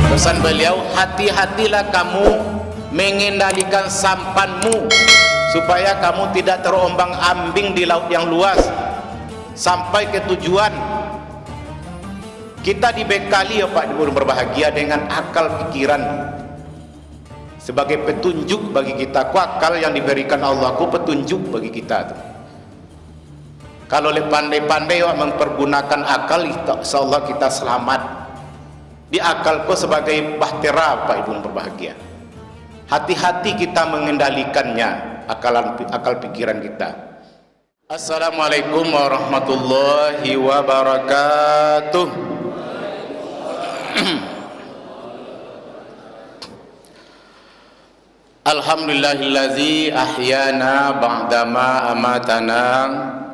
Pesan beliau, hati-hatilah kamu mengendalikan sampanmu supaya kamu tidak terombang-ambing di laut yang luas sampai ke tujuan. Kita dibekali ya Pak Ibu berbahagia dengan akal pikiran sebagai petunjuk bagi kita. Akal yang diberikan Allah ku petunjuk bagi kita tuh. Kalau pandai-pandai mempergunakan akal, insyaallah kita selamat. Di akalku sebagai bahtera Pak Ibu berbahagia. Hati-hati kita mengendalikannya, akal pikiran kita. Assalamualaikum warahmatullahi wabarakatuh. Alhamdulillahillazi ahyana ba'dama amatana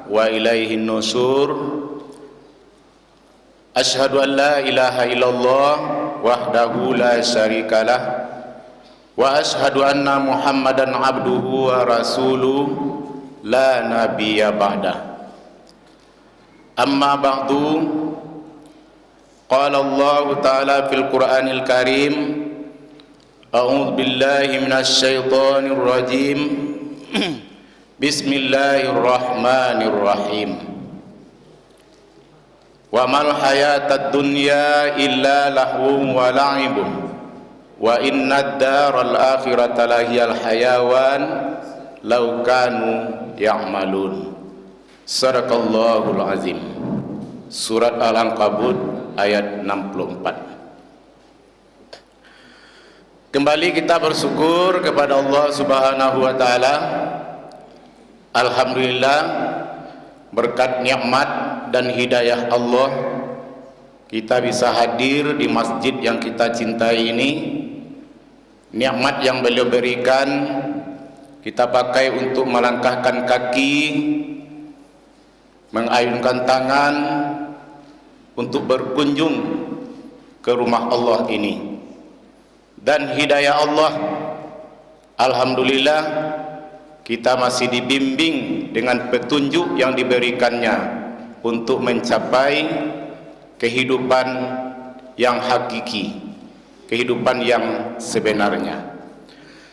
wa ilaihin nusur. Asyhadu an la ilaha illallah wahdahu la syarikalah wa asyhadu anna Muhammadan abduhu wa rasuluh la nabiyya ba'dah. Amma ba'du, qala Allah ta'ala fil Qur'anil Karim, a'udzu billahi minasy syaithanir rajim. Bismillahirrahmanirrahim. Wa mal hayatad dunya illa lahwun wa la'ibun wa innad daral akhirata lahiyal hayawan law kanu ya'malun. Sadaqallahul azim. Surat Al-Ankabut ayat 64. Kembali kita bersyukur kepada Allah Subhanahu wa taala. Alhamdulillah, berkat nikmat dan hidayah Allah kita bisa hadir di masjid yang kita cintai ini. Nikmat yang beliau berikan kita pakai untuk melangkahkan kaki, mengayunkan tangan untuk berkunjung ke rumah Allah ini. Dan hidayah Allah, alhamdulillah kita masih dibimbing dengan petunjuk yang diberikannya untuk mencapai kehidupan yang hakiki, kehidupan yang sebenarnya.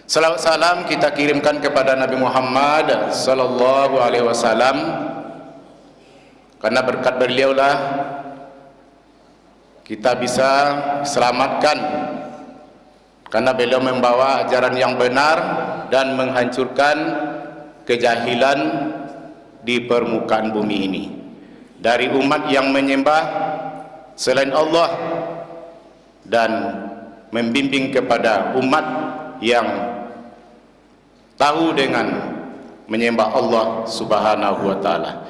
Salawat salam kita kirimkan kepada Nabi Muhammad sallallahu alaihi wasallam, karena berkat beliaulah kita bisa selamatkan, karena beliau membawa ajaran yang benar dan menghancurkan kejahilan di permukaan bumi ini. Dari umat yang menyembah selain Allah dan membimbing kepada umat yang tahu dengan menyembah Allah Subhanahu wa taala.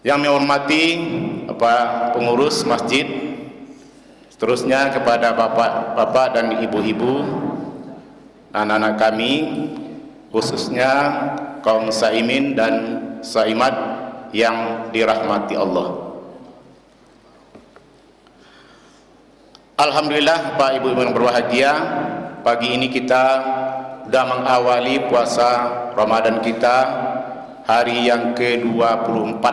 Yang menghormati pengurus masjid, seterusnya kepada bapak-bapak dan ibu-ibu, anak-anak kami, khususnya kaum saimin dan saimat yang dirahmati Allah. Alhamdulillah Pak Ibu yang berbahagia, pagi ini kita sudah mengawali puasa Ramadan kita, hari yang ke-24,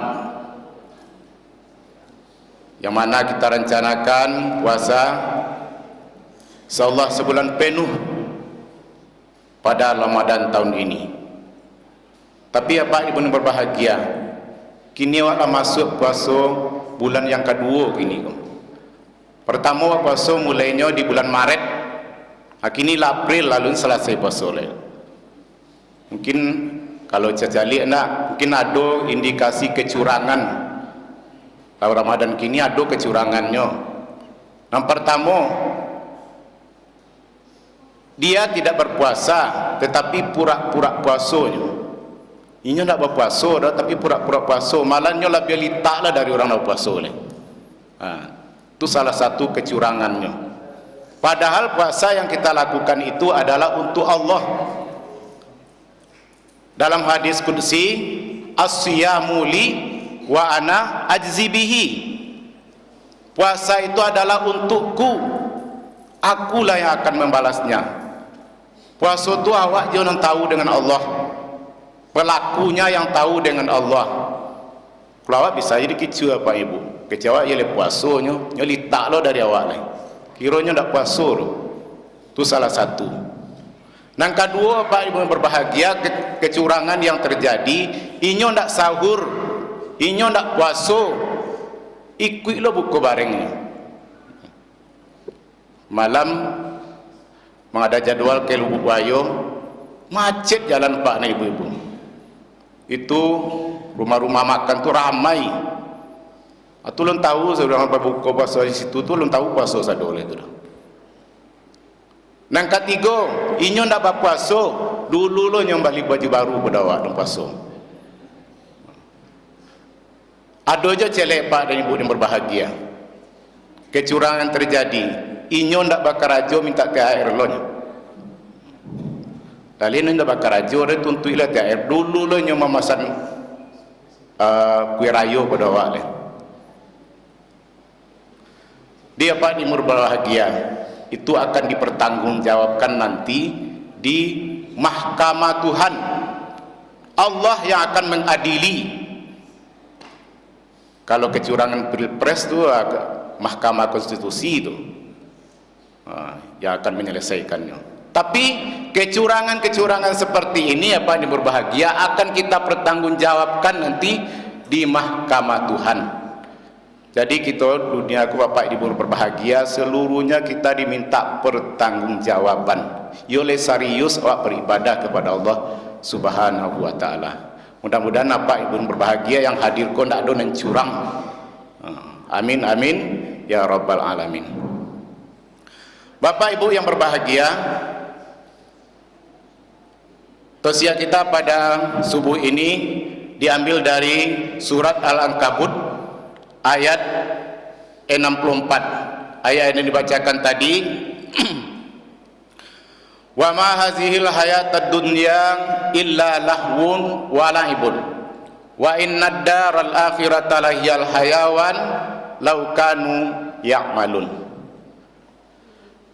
yang mana kita rencanakan puasa insyaallah sebulan penuh pada Ramadan tahun ini. Tapi ya Pak Ibu yang berbahagia, kini waktu masuk puasa bulan yang kedua kini. Pertama puasa mulainya di bulan Maret, kini April lalu selesai puasa. Mungkin kalau cacali mungkin ada indikasi kecurangan. Kalau Ramadan kini ada kecurangannya. Yang pertama, dia tidak berpuasa tetapi pura-pura puasanya. Ini tidak berpuasa dah, tapi pura-pura puasa, malahnya lebih litaklah dari orang yang puasa. Itu salah satu kecurangannya. Padahal puasa yang kita lakukan itu adalah untuk Allah. Dalam hadis qudsi, as-siyamu li wa ana ajzi bihi. Puasa itu adalah untukku, akulah yang akan membalasnya. Puasa itu awak jangan tahu dengan Allah, pelakunya yang tahu dengan Allah. Kalau awak bisa jadi kicau apa ibu, kecewa ia le puasanya, nyoli tak lo dari awak lain. kiranya ndak puasa itu salah satu. Yang kedua Bapak Ibu yang berbahagia, kecurangan yang terjadi, inyo ndak sahur, inyo ndak puasa, ikutlah buku barengnya. Malam mengada jadwal ke Lubuk Buaya, macet jalan Pak nih ibu-ibu. Itu rumah-rumah makan tuh ramai. Atu lun tahu sudah buka puasa di situ tuh lun tahu puasa sadole itu. Nang ketiga, inyo ndak berpuasa, dulu lo nyom balik baju baru berdawa dan puasa. Ada aja celek Pak dan Ibu yang berbahagia. Kecurangan terjadi, inyo ndak bakar aja minta THR lo nya. Kalian ndak bakar aja, ada tuntuilah THR. Dulu lo nyom memasan kue rayo berdawa le. Dia Pak di berbahagia. Itu akan dipertanggungjawabkan nanti di mahkamah Tuhan. Allah yang akan mengadili. Kalau kecurangan pilpres itu mahkamah konstitusi itu yang akan menyelesaikannya. Tapi kecurangan-kecurangan seperti ini apa yang berbahagia akan kita pertanggungjawabkan nanti di mahkamah Tuhan. Jadi kita dunia aku Bapak Ibu berbahagia, seluruhnya kita diminta pertanggungjawaban. Yole serius awak beribadah kepada Allah Subhanahu wa taala. Mudah-mudahan Bapak Ibu berbahagia yang hadir kau ndak ada yang curang. Amin amin ya rabbal alamin. Bapak Ibu yang berbahagia, tausiah kita pada subuh ini diambil dari surat Al-Ankabut ayat 64. Ayat yang dibacakan tadi wa ma hazihil hayatad dunya illa lahwun wa la'ibun wa innad daral akhirata lahiyal hayawan law kanu ya'malun.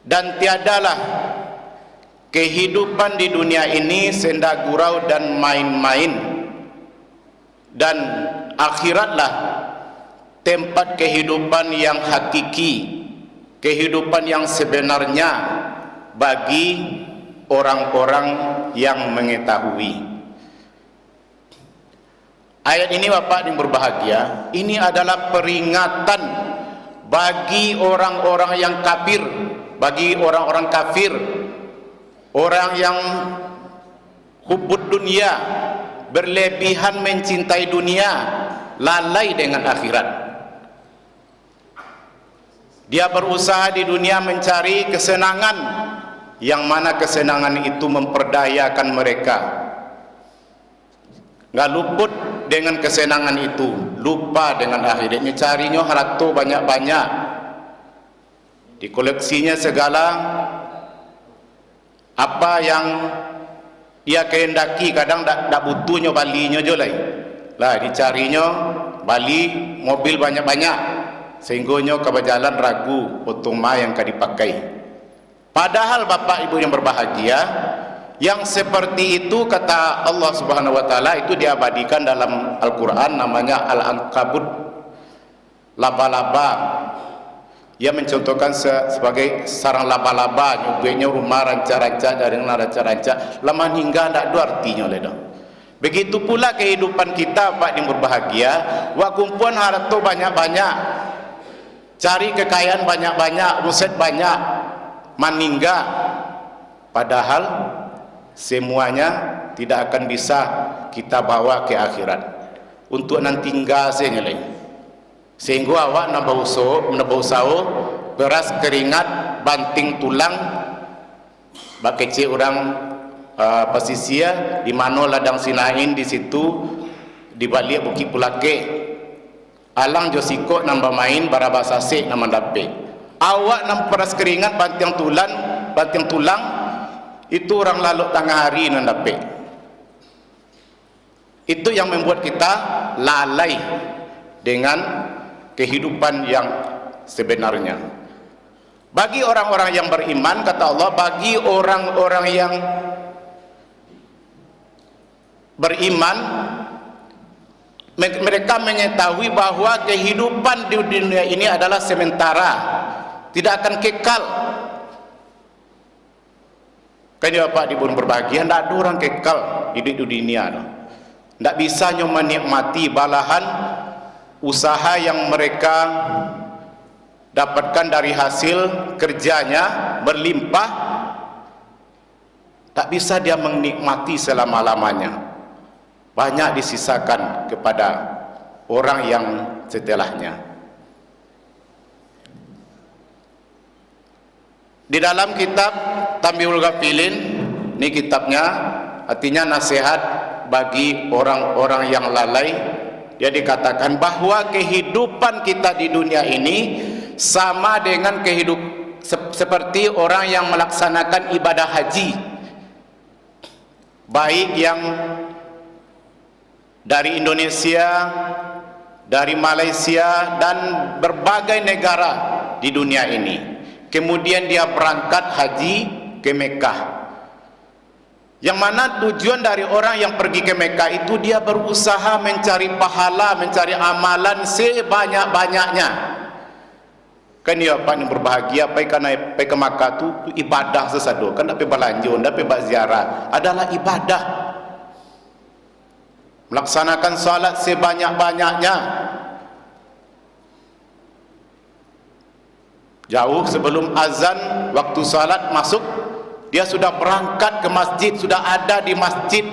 Dan tiadalah kehidupan di dunia ini senda gurau dan main-main, dan akhiratlah tempat kehidupan yang hakiki, kehidupan yang sebenarnya bagi orang-orang yang mengetahui. Ayat ini Bapak yang berbahagia, ini adalah peringatan bagi orang-orang yang kafir, bagi orang-orang kafir, orang yang hubbud dunia, berlebihan mencintai dunia, lalai dengan akhirat. Dia berusaha di dunia mencari kesenangan, yang mana kesenangan itu memperdayakan mereka. Nggak luput dengan kesenangan itu, lupa dengan akhirnya. Carinya harta banyak-banyak, dikoleksinya segala apa yang ia kehendaki. Kadang tak butuhnya balinya jolai lah, dicarinya bali mobil banyak-banyak, sehingga kebajalan ragu otoma yang akan dipakai. Padahal Bapak Ibu yang berbahagia, yang seperti itu kata Allah Subhanahu wa taala itu diabadikan dalam Al-Qur'an, namanya Al-Ankabut, laba-laba. Ia mencontohkan sebagai sarang laba-laba, nyubeknya rumah ranca-ranca dari ranca-ranca, lama hingga tak ada artinya ledo. Begitu pula kehidupan kita Pak yang berbahagia, wa kumpulan harta banyak-banyak, cari kekayaan banyak-banyak, muset banyak, maningga, padahal semuanya tidak akan bisa kita bawa ke akhirat. Untuk nanti tinggal saja lagi. Sehingga awak nak bau beras keringat, banting tulang, bak kecil orang pesisir di mana ladang Sinain, di situ di balik Bukit Pulake. Alang josiko nambah main barabasa se nama dape. Awak nam peras keringat, banting tulang itu orang lalu tengah hari nan dape. Itu yang membuat kita lalai dengan kehidupan yang sebenarnya. Bagi orang-orang yang beriman, kata Allah, bagi orang-orang yang beriman, mereka mengetahui bahwa kehidupan di dunia ini adalah sementara, tidak akan kekal. Kan ya Bapak Ibu berbahagia, tidak ada orang kekal hidup di dunia. Tidak bisa menikmati balahan usaha yang mereka dapatkan dari hasil kerjanya berlimpah. Tak bisa dia menikmati selama-lamanya. Banyak disisakan kepada orang yang setelahnya. Di dalam kitab Tanbihul Ghafilin, ini kitabnya, artinya nasihat bagi orang-orang yang lalai. Dia dikatakan bahwa kehidupan kita di dunia ini sama dengan seperti orang yang melaksanakan ibadah haji, baik yang dari Indonesia, dari Malaysia dan berbagai negara di dunia ini. Kemudian dia berangkat haji ke Mekah, yang mana tujuan dari orang yang pergi ke Mekah itu dia berusaha mencari pahala, mencari amalan sebanyak-banyaknya. Kan ya Pak yang berbahagia, pergi ke Mekah itu ibadah sesado, kan dapat belanja, dapat berziarah, adalah ibadah. Melaksanakan salat sebanyak-banyaknya. Jauh sebelum azan, waktu salat masuk, dia sudah berangkat ke masjid, sudah ada di masjid.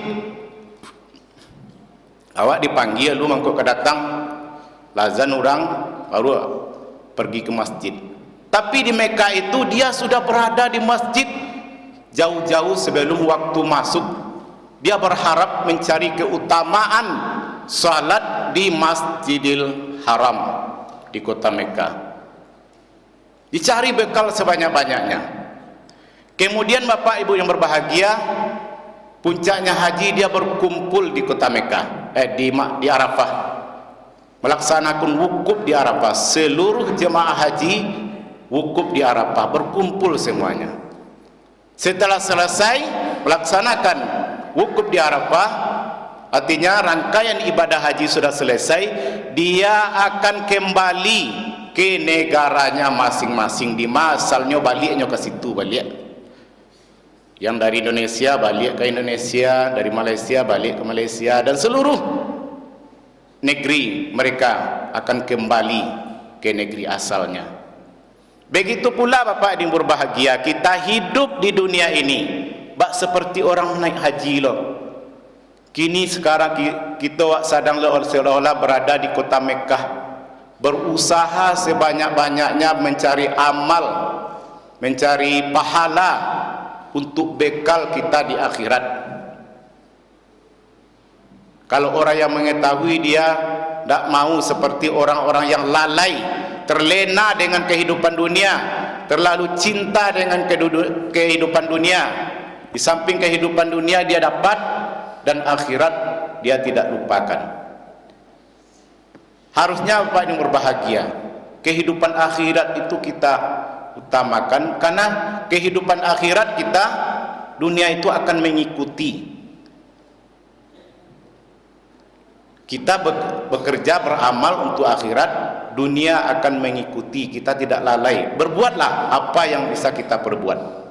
Awak dipanggil, lu mangkuk kedatang, lazan orang, baru pergi ke masjid. Tapi di Mekah itu dia sudah berada di masjid jauh-jauh sebelum waktu masuk. Dia berharap mencari keutamaan salat di Masjidil Haram di kota Mekah. Dicari bekal sebanyak-banyaknya. Kemudian Bapak Ibu yang berbahagia, puncaknya haji dia berkumpul di kota Mekah, di Arafah, melaksanakan wukuf di Arafah. Seluruh jemaah haji wukuf di Arafah, berkumpul semuanya. Setelah selesai melaksanakan wukuf di Arafah, artinya rangkaian ibadah haji sudah selesai, dia akan kembali ke negaranya masing-masing. Di masalnya baliknya ke situ, balik. Yang dari Indonesia balik ke Indonesia, dari Malaysia balik ke Malaysia, dan seluruh negeri mereka akan kembali ke negeri asalnya. Begitu pula Bapak yang berbahagia, kita hidup di dunia ini bak seperti orang naik haji loh. Kini sekarang kita sedang seolah-olah berada di kota Mekah, berusaha sebanyak-banyaknya mencari amal, mencari pahala untuk bekal kita di akhirat. Kalau orang yang mengetahui, dia tidak mau seperti orang-orang yang lalai, terlena dengan kehidupan dunia, terlalu cinta dengan kehidupan dunia. Di samping kehidupan dunia dia dapat, dan akhirat dia tidak lupakan. Harusnya Bapak yang berbahagia, kehidupan akhirat itu kita utamakan, karena kehidupan akhirat kita, dunia itu akan mengikuti. Kita bekerja beramal untuk akhirat, dunia akan mengikuti. Kita tidak lalai, berbuatlah apa yang bisa kita perbuat.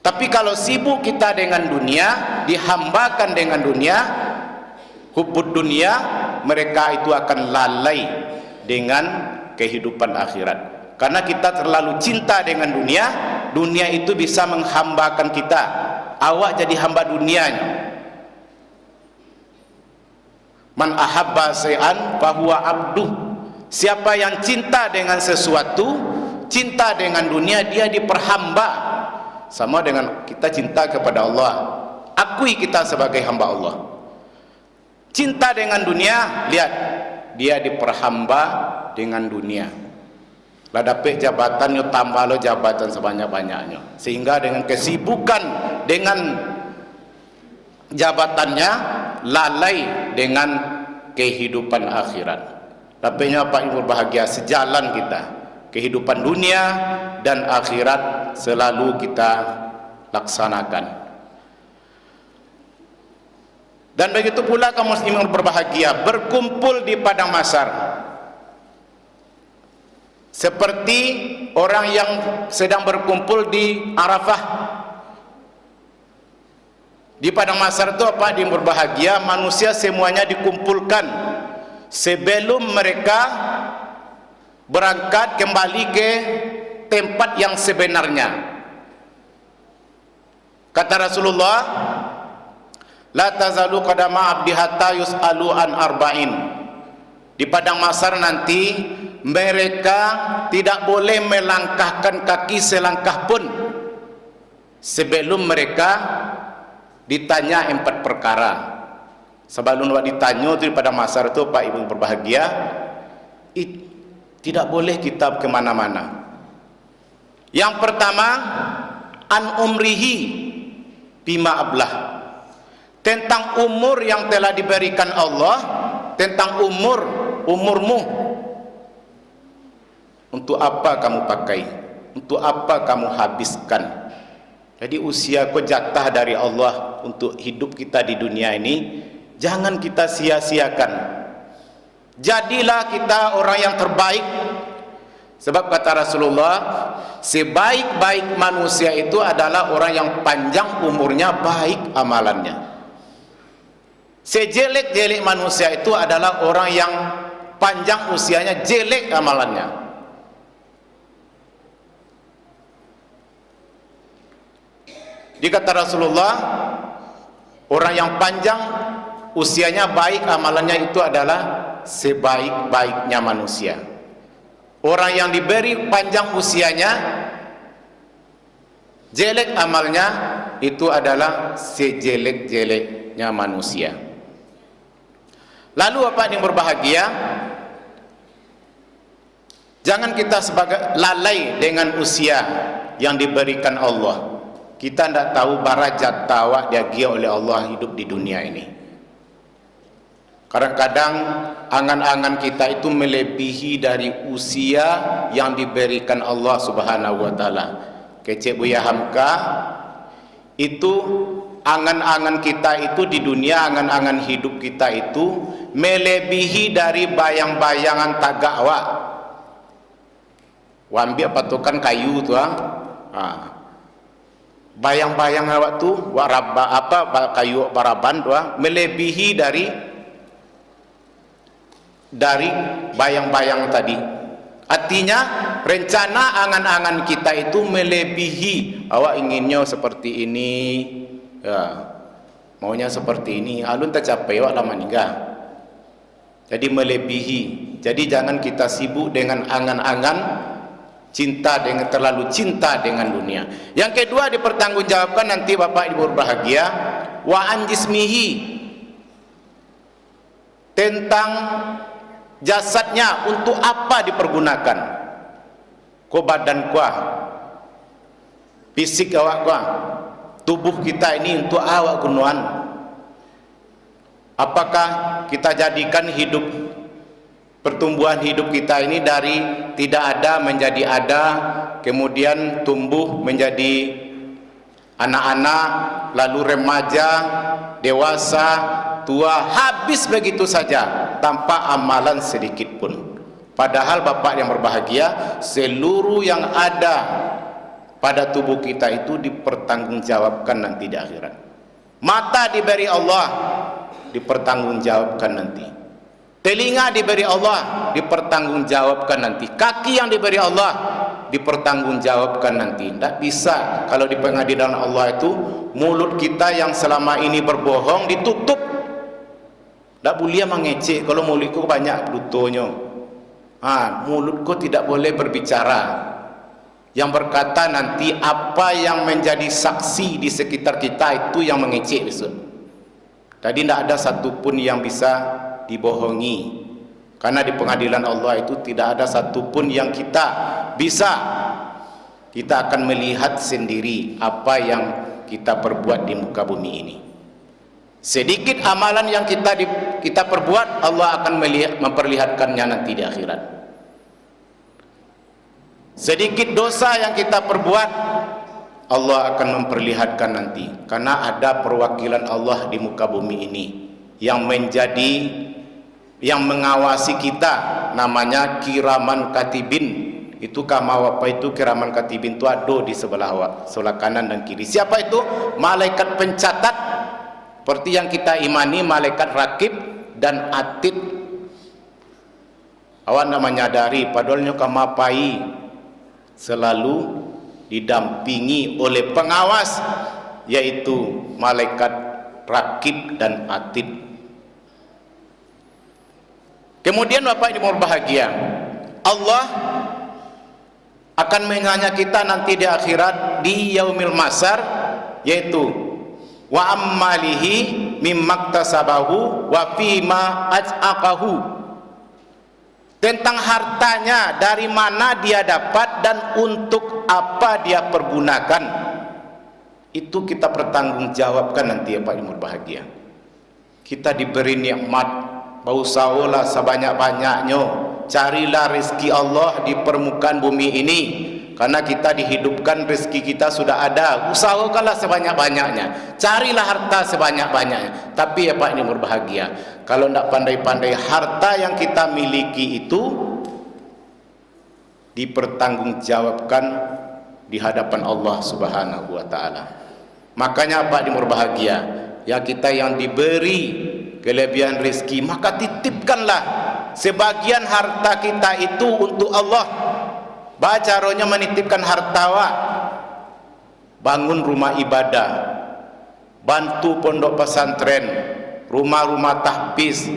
Tapi kalau sibuk kita dengan dunia, dihambakan dengan dunia, hubud dunia, mereka itu akan lalai dengan kehidupan akhirat. Karena kita terlalu cinta dengan dunia, dunia itu bisa menghambakan kita. Awak jadi hamba dunianya. Man ahabba syai'an fahuwa abduh. Siapa yang cinta dengan sesuatu, cinta dengan dunia, dia diperhamba. Sama dengan kita cinta kepada Allah, akui kita sebagai hamba Allah. Cinta dengan dunia, lihat, dia diperhamba dengan dunia. Lah dapat jabatan, yo tambah lo jabatan sebanyak-banyaknya, sehingga dengan kesibukan dengan jabatannya, lalai dengan kehidupan akhirat. Dapatnya Pak Ibu berbahagia, sejalan kita, kehidupan dunia dan akhirat selalu kita laksanakan. Dan begitu pula kaum muslimin berbahagia, berkumpul di padang mahsyar seperti orang yang sedang berkumpul di Arafah, di padang mahsyar itu apa? Di berbahagia, manusia semuanya dikumpulkan sebelum mereka berangkat kembali ke tempat yang sebenarnya. Kata Rasulullah, la tazalu qadama abdi hatta yus'alu an arba'in. Di padang mahsyar nanti mereka tidak boleh melangkahkan kaki selangkah pun sebelum mereka ditanya 4 perkara. Sebelum ditanya itu di padang mahsyar itu, Pak Ibu berbahagia, tidak boleh kita kemana-mana. Yang pertama, an umrihi bima ablah, tentang umur yang telah diberikan Allah, tentang umurmu, untuk apa kamu pakai, untuk apa kamu habiskan. Jadi usia kau jatah dari Allah untuk hidup kita di dunia ini, jangan kita sia-siakan. Jadilah kita orang yang terbaik. Sebab kata Rasulullah, sebaik-baik manusia itu adalah orang yang panjang umurnya, baik amalannya. Sejelek-jelek manusia itu adalah orang yang panjang usianya, jelek amalannya. Dikata Rasulullah, orang yang panjang usianya, baik amalannya, itu adalah sebaik-baiknya manusia. Orang yang diberi panjang usianya, jelek amalnya, itu adalah sejelek-jeleknya manusia. Lalu apa yang berbahagia? Jangan kita sebagai lalai dengan usia yang diberikan Allah. Kita tidak tahu barajat tawak diagia oleh Allah hidup di dunia ini. Kadang-kadang angan-angan kita itu melebihi dari usia yang diberikan Allah Subhanahu wa taala. Kecik Buya Hamka, itu angan-angan kita itu di dunia, angan-angan hidup kita itu melebihi dari bayang-bayangan tagak awak. Wambi patokan kayu tu bayang-bayang awak tu waraba apa kayu baraban tu melebihi dari bayang-bayang tadi. Artinya rencana angan-angan kita itu melebihi. Awak inginnya seperti ini, ya, maunya seperti ini, alun tak capai awak lama nikah. Jadi melebihi. Jadi jangan kita sibuk dengan angan-angan terlalu cinta dengan dunia. Yang kedua dipertanggungjawabkan nanti Bapak Ibu berbahagia, wa an jismihi, tentang jasadnya, untuk apa dipergunakan. Ko badan kuah, fisik awak kuah, tubuh kita ini untuk awak gunuan. Apakah kita jadikan hidup, pertumbuhan hidup kita ini dari tidak ada menjadi ada, kemudian tumbuh menjadi anak-anak, lalu remaja, dewasa, tua, habis begitu saja tanpa amalan sedikit pun. Padahal Bapak yang berbahagia, seluruh yang ada pada tubuh kita itu dipertanggungjawabkan nanti di akhirat. Mata diberi Allah, dipertanggungjawabkan nanti. Telinga diberi Allah, dipertanggungjawabkan nanti. Kaki yang diberi Allah, dipertanggungjawabkan nanti. Tidak bisa kalau di pengadilan Allah itu mulut kita yang selama ini berbohong ditutup. Tak boleh mengecek kalau mulutku banyak dutonya. Mulutku tidak boleh berbicara. Yang berkata nanti apa yang menjadi saksi di sekitar kita itu yang mengecek besok. Tadi tidak ada satupun yang bisa dibohongi. Karena di pengadilan Allah itu tidak ada satupun yang kita bisa. Kita akan melihat sendiri apa yang kita perbuat di muka bumi ini. Sedikit amalan yang kita perbuat, Allah akan memperlihatkannya nanti di akhirat. Sedikit dosa yang kita perbuat, Allah akan memperlihatkan nanti. Karena ada perwakilan Allah di muka bumi ini yang mengawasi kita, namanya kiraman katibin, itu kama apa itu kiraman katibin itu ada di sebelah kanan dan kiri. Siapa itu? Malaikat pencatat, seperti yang kita imani, malaikat rakib dan atid. Awak nak menyadari padahal kama pai selalu didampingi oleh pengawas, yaitu malaikat rakib dan atid. Kemudian Bapak Ibu berbahagia, Allah akan menanya kita nanti di akhirat, di yaumil masar, yaitu wa ammalihi mimmaktasabahu wa fima aj'aqahu, tentang hartanya, dari mana dia dapat dan untuk apa dia pergunakan. Itu kita pertanggungjawabkan nanti ya Pak Ibu berbahagia. Kita diberi nikmat, berusahalah sebanyak-banyaknya, carilah rezeki Allah di permukaan bumi ini, karena kita dihidupkan, rezeki kita sudah ada. Usahakanlah sebanyak-banyaknya, carilah harta sebanyak-banyaknya. Tapi ya Pak ini berbahagia, kalau tidak pandai-pandai, harta yang kita miliki itu dipertanggungjawabkan di hadapan Allah Subhanahu wa taala. Makanya Pak ini berbahagia, ya kita yang diberi kelebihan rezeki, maka titipkanlah sebagian harta kita itu untuk Allah. Caranya menitipkan harta, bangun rumah ibadah, bantu pondok pesantren, rumah-rumah tahfiz.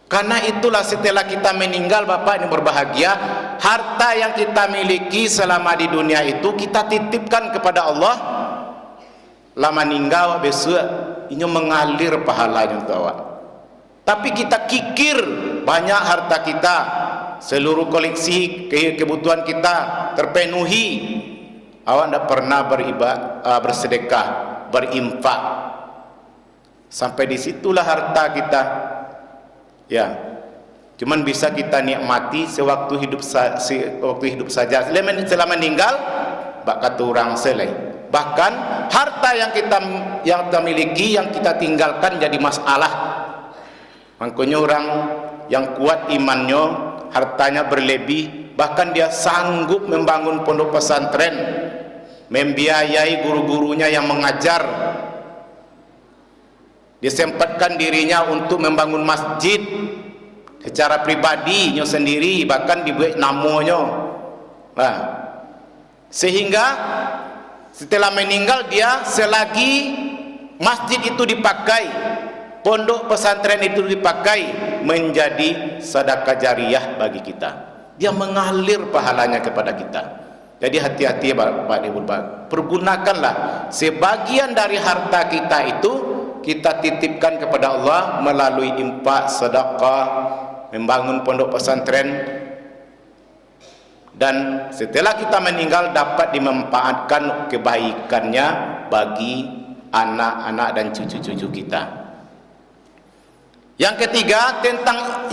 Karena itulah setelah kita meninggal Bapak ini berbahagia, harta yang kita miliki selama di dunia itu kita titipkan kepada Allah. Lama meninggal besok ini mengalir pahalanya untuk awak. Tapi kita kikir banyak harta kita, seluruh koleksi kebutuhan kita terpenuhi, awak tidak pernah bersedekah, berinfak. Sampai disitulah harta kita, ya, cuman bisa kita nikmati sewaktu hidup saja. Setelah meninggal, bak kata orang selesai. Bahkan harta yang kita miliki, yang kita tinggalkan jadi masalah. Makanya orang yang kuat imannya, hartanya berlebih, bahkan dia sanggup membangun pondok pesantren, membiayai guru-gurunya yang mengajar, disempatkan dirinya untuk membangun masjid secara pribadinya sendiri, bahkan dibuat namanya. Nah, sehingga setelah meninggal dia, selagi masjid itu dipakai, pondok pesantren itu dipakai, menjadi sedekah jariyah bagi kita. Dia mengalir pahalanya kepada kita. Jadi hati-hati Bapak Ibu, pergunakanlah sebagian dari harta kita itu, kita titipkan kepada Allah melalui infak, sedekah, membangun pondok pesantren. Dan setelah kita meninggal dapat dimanfaatkan kebaikannya bagi anak-anak dan cucu-cucu kita. Yang ketiga,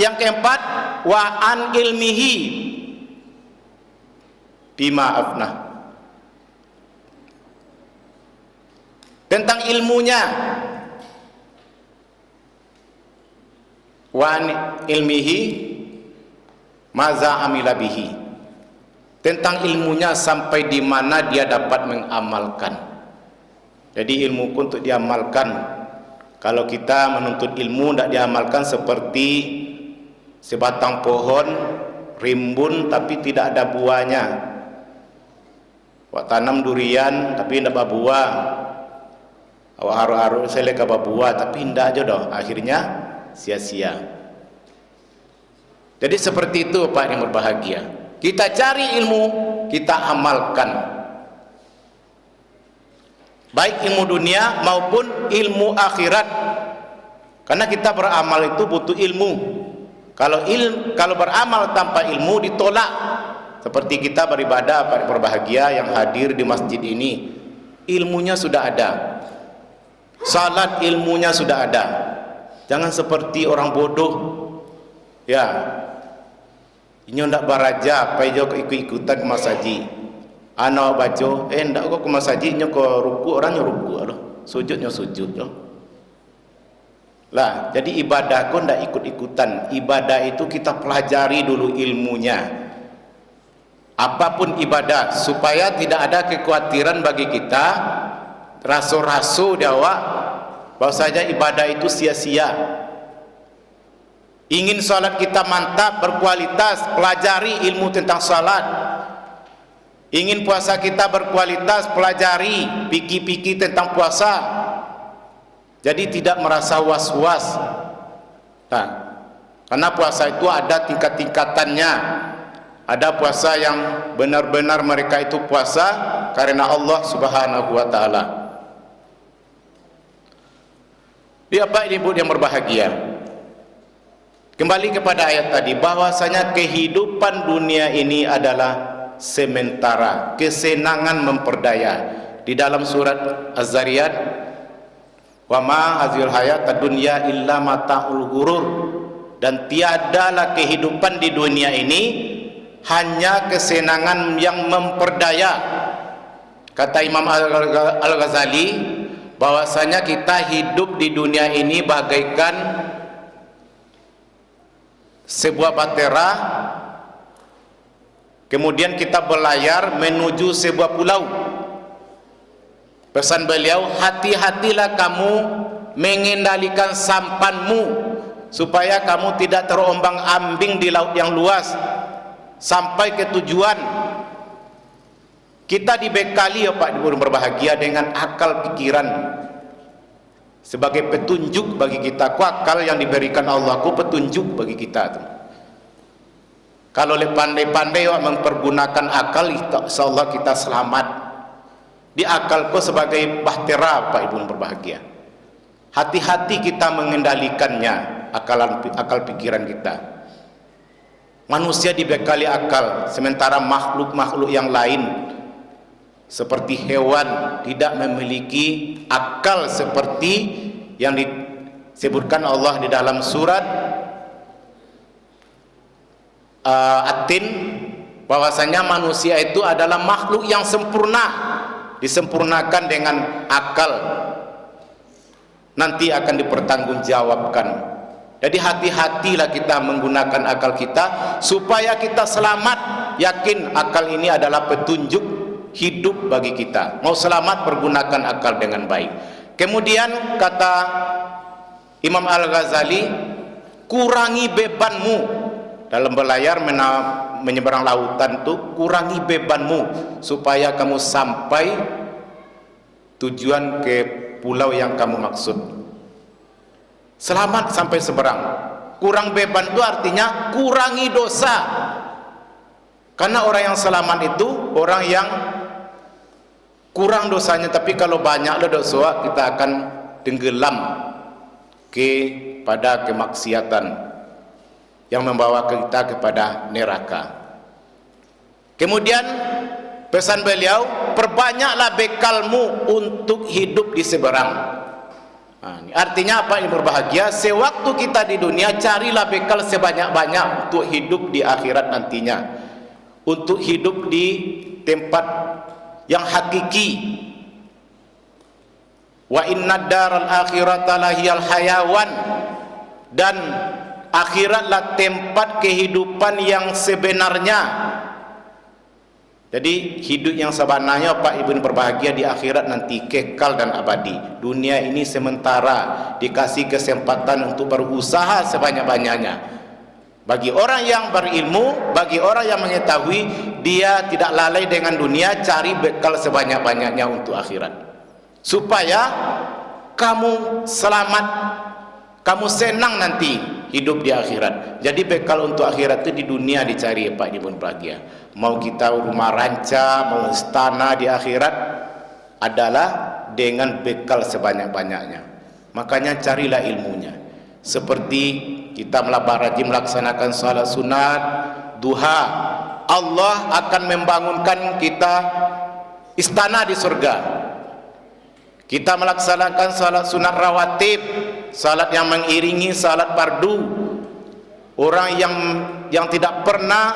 yang keempat, wa an ilmihi bima afnah, tentang ilmunya. Wa an ilmihi maza amila bihi, tentang ilmunya sampai di mana dia dapat mengamalkan. Jadi ilmu pun untuk diamalkan. Kalau kita menuntut ilmu tidak diamalkan, seperti sebatang pohon rimbun tapi tidak ada buahnya. Wak tanam durian tapi tidak berbuah. Awak haru-haru selek berbuah tapi tidak aja dah. Akhirnya sia-sia. Jadi seperti itu Pak yang berbahagia. Kita cari ilmu, kita amalkan, baik ilmu dunia maupun ilmu akhirat. Karena kita beramal itu butuh ilmu. Kalau beramal tanpa ilmu ditolak. Seperti kita beribadah, Pak berbahagia yang hadir di masjid ini, ilmunya sudah ada, salat ilmunya sudah ada. Jangan seperti orang bodoh, ya, ini ndak baraja, apa jo ikut-ikutan ke masaji. Anak baca, ndak kok ke masaji, nyo ke ruku, orangnya ruku, sujudnya sujud. Lah, jadi ibadah kok ndak ikut-ikutan. Ibadah itu kita pelajari dulu ilmunya. Apapun ibadah, supaya tidak ada kekhawatiran bagi kita rasu-rasu di awak bahwasanya ibadah itu sia-sia. Ingin salat kita mantap, berkualitas, pelajari ilmu tentang salat. Ingin puasa kita berkualitas, pelajari fikih-fikih tentang puasa. Jadi tidak merasa was-was. Nah, karena puasa itu ada tingkat-tingkatannya. Ada puasa yang benar-benar mereka itu puasa karena Allah Subhanahu wa taala. Ya Bapak Ibu yang berbahagia, kembali kepada ayat tadi, bahwasanya kehidupan dunia ini adalah sementara, kesenangan memperdaya. Di dalam surat Az-Zariyat, wa ma hazil hayatad dunya illa mata'ul ghurur, dan tiadalah kehidupan di dunia ini hanya kesenangan yang memperdaya. Kata Imam Al-Ghazali bahwasanya kita hidup di dunia ini bagaikan sebuah bahtera, kemudian kita berlayar menuju sebuah pulau. Pesan beliau, hati-hatilah kamu mengendalikan sampanmu supaya kamu tidak terombang-ambing di laut yang luas sampai ke tujuan. Kita dibekali ya Pak Ibu berbahagia dengan akal pikiran sebagai petunjuk bagi kita. Akal yang diberikan Allah ku petunjuk bagi kita tuh. Kalau pandai-pandai mempergunakan akal, insyaallah kita selamat. Di akalku sebagai bahtera Pak Ibu berbahagia. Hati-hati kita mengendalikannya, akal pikiran kita. Manusia dibekali akal, sementara makhluk-makhluk yang lain seperti hewan tidak memiliki akal seperti yang disebutkan Allah di dalam surat At-Tin, bahwasanya manusia itu adalah makhluk yang sempurna, disempurnakan dengan akal, nanti akan dipertanggungjawabkan. Jadi hati-hatilah kita menggunakan akal kita supaya kita selamat. Yakin akal ini adalah petunjuk hidup bagi kita. Mau selamat, pergunakan akal dengan baik. Kemudian kata Imam Al-Ghazali, kurangi bebanmu dalam berlayar menyeberang lautan tuh, kurangi bebanmu supaya kamu sampai tujuan ke pulau yang kamu maksud. Selamat sampai seberang. Kurang beban itu artinya kurangi dosa. Karena orang yang selamat itu orang yang kurang dosanya, tapi kalau banyaklah dosa kita akan tenggelam kepada kemaksiatan yang membawa kita kepada neraka. Kemudian pesan beliau, perbanyaklah bekalmu untuk hidup di seberang. Nah, artinya apa yang berbahagia? Sewaktu kita di dunia, carilah bekal sebanyak-banyak untuk hidup di akhirat nantinya, untuk hidup di tempat yang hakiki. Wa inna daral akhirata lahiyal hayawan, dan akhiratlah tempat kehidupan yang sebenarnya. Jadi hidup yang sebenarnya Pak Ibu berbahagia di akhirat nanti kekal dan abadi. Dunia ini sementara, dikasih kesempatan untuk berusaha sebanyak-banyaknya. Bagi orang yang berilmu, bagi orang yang mengetahui, dia tidak lalai dengan dunia, cari bekal sebanyak-banyaknya untuk akhirat. Supaya kamu selamat, kamu senang nanti hidup di akhirat. Jadi bekal untuk akhirat itu di dunia dicari Pak Ibu berbahagia. Mau kita rumah ranca, mau istana di akhirat, adalah dengan bekal sebanyak-banyaknya. Makanya carilah ilmunya. Seperti kita rajin melaksanakan salat sunat, duha, Allah akan membangunkan kita istana di surga. Kita melaksanakan salat sunat rawatib, salat yang mengiringi salat fardu. Orang yang tidak pernah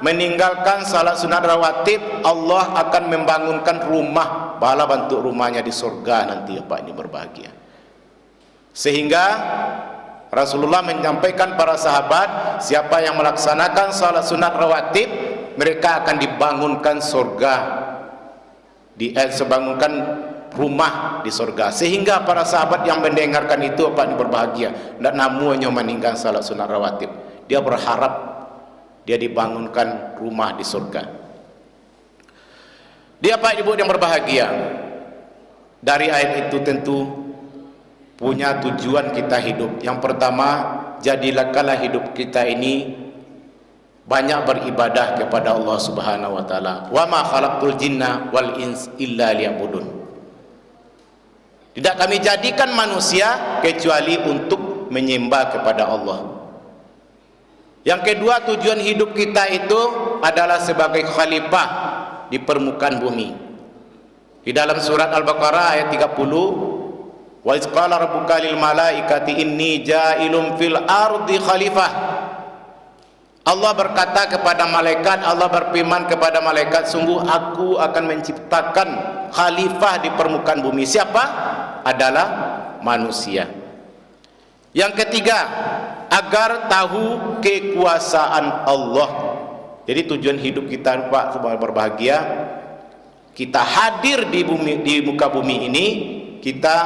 meninggalkan salat sunat rawatib, Allah akan membangunkan rumah, pahala bentuk rumahnya di surga nanti Pak ini berbahagia. Sehingga Rasulullah menyampaikan para sahabat, siapa yang melaksanakan salat sunat rawatib, mereka akan dibangunkan surga, dibangunkan rumah di surga. Sehingga para sahabat yang mendengarkan itu berbahagia. Tidak namanya meninggal salat sunat rawatib, dia berharap dia dibangunkan rumah di surga. Dia Pak Ibu yang berbahagia, dari ayat itu tentu punya tujuan kita hidup. Yang pertama, jadilah hidup kita ini banyak beribadah kepada Allah Subhanahu wa taala. Wa ma khalaqtul jinna wal ins illa liya'budun. Tidak kami jadikan manusia kecuali untuk menyembah kepada Allah. Yang kedua, tujuan hidup kita itu adalah sebagai khalifah di permukaan bumi. Di dalam surat Al-Baqarah ayat 30, wa iz qala rabbuka lil malaikati inni ja'ilun fil ardi khalifah. Allah berkata kepada malaikat, Allah berfirman kepada malaikat, sungguh aku akan menciptakan khalifah di permukaan bumi. Siapa? Adalah manusia. Yang ketiga, agar tahu kekuasaan Allah. Jadi tujuan hidup kita Pak semua berbahagia, kita hadir di bumi, di muka bumi ini, kita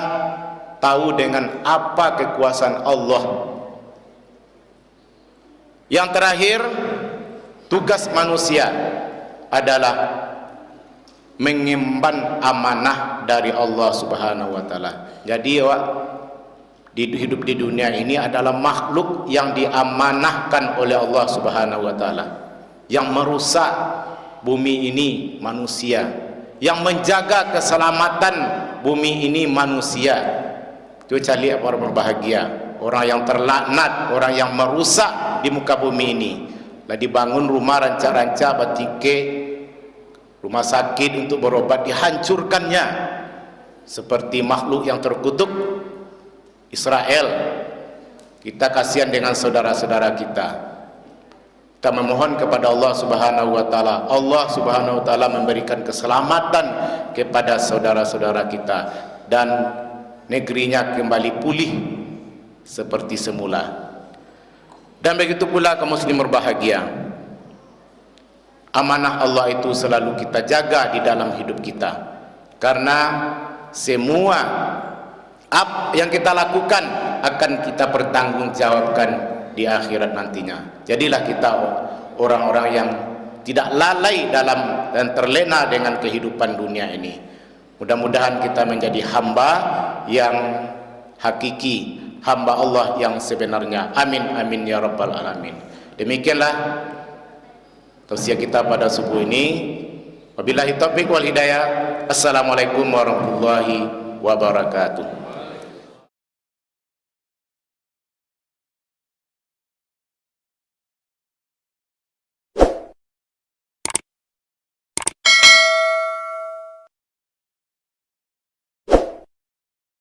tahu dengan apa kekuasaan Allah. Yang terakhir, tugas manusia adalah mengemban amanah dari Allah Subhanahu wa taala. Jadi hidup di dunia ini adalah makhluk yang diamanahkan oleh Allah Subhanahu wa taala. Yang merusak bumi ini manusia, yang menjaga keselamatan bumi ini manusia. Itu cari orang berbahagia, orang yang terlaknat, orang yang merusak di muka bumi ini. Lah dibangun rumah ranca-ranca batike, rumah sakit untuk berobat, dihancurkannya. Seperti makhluk yang terkutuk Israel. Kita kasihan dengan saudara-saudara kita. Kita memohon kepada Allah Subhanahu wa taala, Allah Subhanahu wa taala memberikan keselamatan kepada saudara-saudara kita dan negerinya kembali pulih seperti semula. Dan begitu pula kaum muslim berbahagia, amanah Allah itu selalu kita jaga di dalam hidup kita, karena semua apa yang kita lakukan akan kita pertanggungjawabkan di akhirat nantinya. Jadilah kita orang-orang yang tidak lalai dalam dan terlena dengan kehidupan dunia ini. Mudah-mudahan kita menjadi hamba yang hakiki, hamba Allah yang sebenarnya. Amin amin ya rabbal alamin. Demikianlah tausiah kita pada subuh ini. Wabillahi taufiq wal hidayah. Assalamualaikum warahmatullahi wabarakatuh.